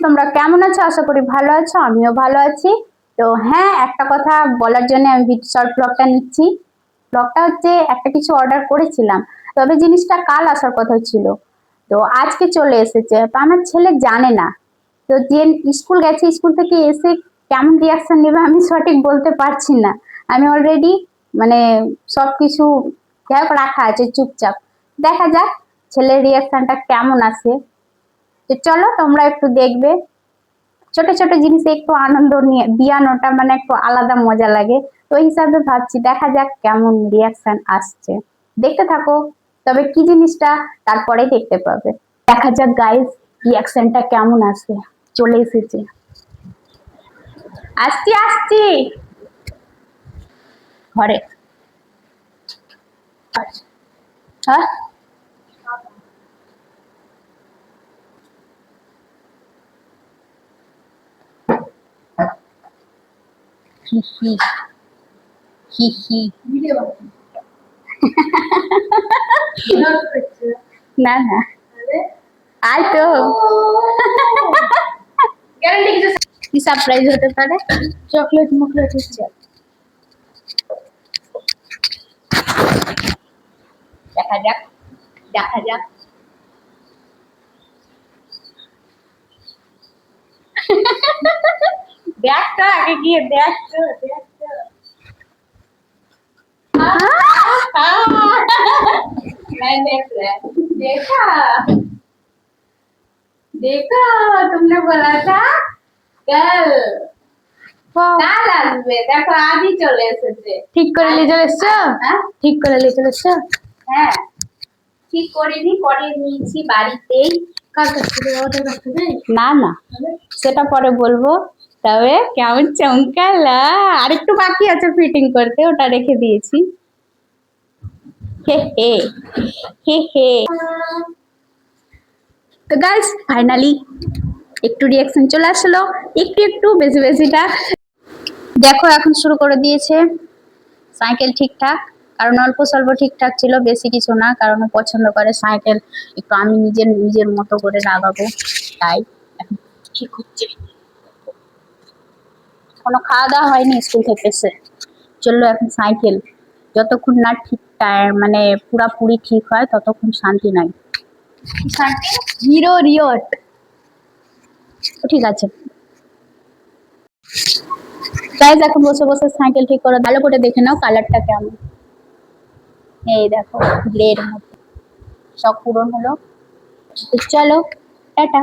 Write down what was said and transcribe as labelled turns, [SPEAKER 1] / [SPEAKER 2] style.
[SPEAKER 1] তোমরা কেমন আছো? আশা করি ভালো আছো, আমিও ভালো আছি। তো হ্যাঁ, একটা কথা বলার জন্য আমি শর্ট ব্লগটা নিচ্ছি। ব্লগটা হচ্ছে একটা কিছু অর্ডার করেছিলাম, তবে জিনিসটা কাল আসার কথা ছিল, তো আজকে চলে এসেছে। তো আমার ছেলে জানে না, তো যে স্কুল গেছে, স্কুল থেকে এসে কেমন রিয়াকশন নেবে আমি সঠিক বলতে পারছি না। আমি অলরেডি মানে সবকিছু রাখা আছে চুপচাপ, দেখা যাক ছেলের রিয়াকশনটা কেমন আসে। তো চলো তোমরা একটু দেখবে। ছোট ছোট জিনিসে একটু আনন্দ নিয়ে দিয়ানোটা মানে একটু আলাদা মজা লাগে। তো ওই হিসাবে ভাবছি দেখা যাক কেমন রিয়াকশন আসছে, দেখতে থাকো। তবে কি জিনিসটা তারপরে দেখতে পাবে, দেখা যাক গাইস রিয়াকশনটা কেমন আসে। চলে এসেছে, আসছি আসছি ঘরে। হ্যাঁ হি হি হি হি না না আই তো কি সারপ্রাইজ হতে পারে? চকলেট মুকলেট হচ্ছে, দেখা যাক দেখা যাক। দেখ তো আগে গিয়ে দেখ তো দেখ তো। मैं देख रहा देखा देखा तुमने बोला था कल কাল আসবে, দেখো আজই চলে এসেছে। ঠিক করে নিয়ে চলে এসছো? হ্যাঁ ঠিক করে নিয়ে চলে এসছো? হ্যাঁ ঠিক করিনি, করে নিয়েছি বাড়িতেই। কার কাছ থেকে? ওদের কাছ থেকে? না না সেটা পরে বলবো। তবে কেমন চমকালা, আরেকটু বাকি আছে ফিটিং করতে, ওটা রেখে দিয়েছি। হে হে হে হে। তো গাইস ফাইনালি একটু রিয়াকশন চলে আসলো, একটু একটু বেশি বেশিটা। দেখো এখন শুরু করে দিয়েছে সাইকেল ঠিকঠাক, কারণ অল্প স্বল্প ঠিকঠাক ছিল, বেশি কিছু না, কারণ ও পছন্দ করে সাইকেল একটু আমি নিজের নিজের মতো করে লাগাবো, তাই এখন ঠিক হচ্ছে। কোনো খাওয়া দাওয়া হয়নি স্কুল থেকে এসে, চললো এখন সাইকেল। যতক্ষণ না ঠিক মানে পুরাপুরি ঠিক হয় ততক্ষণ শান্তি নাই। হিরো রিয়ট ঠিক আছে গাইস, এখন বসে বসে সাইকেল ঠিক করে ভালো করে দেখে নাও কালারটা কেমন। এই দেখো গ্লের মতো সব পূরণ হলো। তো চলো টাটা।